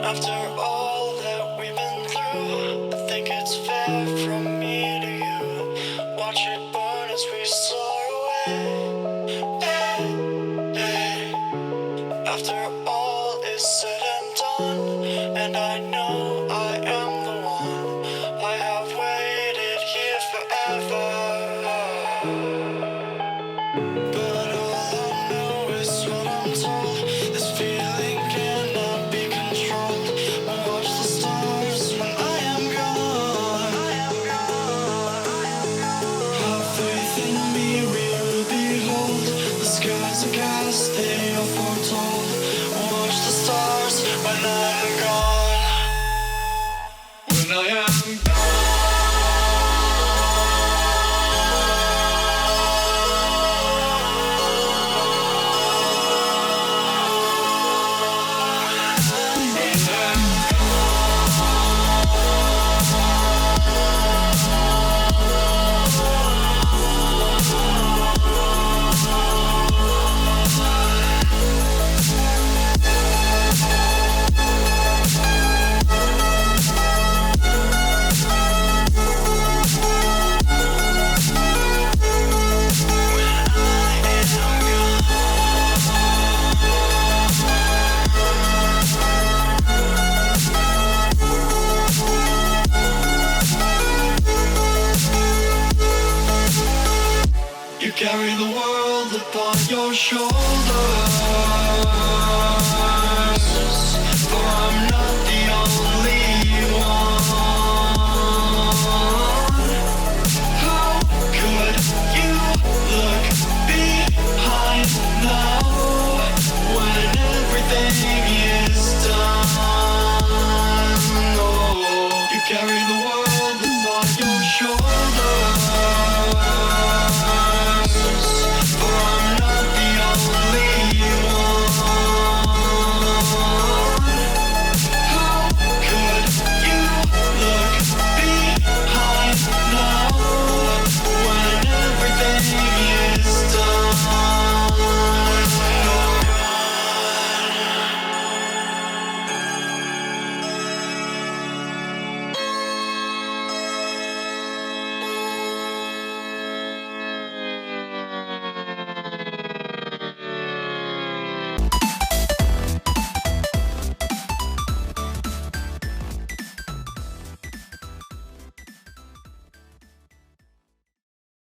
After all that we've been through, I think it's fair from me to you. Watch it burn as we soar away. Hey, hey. After all is said and done, and I know I am the one, I have waited here forever. But all I know is what I'm told. This feeling cannot be controlled. We'll watch the stars when I am gone. Have faith in me, we will behold. The skies are cast, they are foretold. We'll watch the stars when I'm gone. When I am gone. You carry the world upon your shoulders.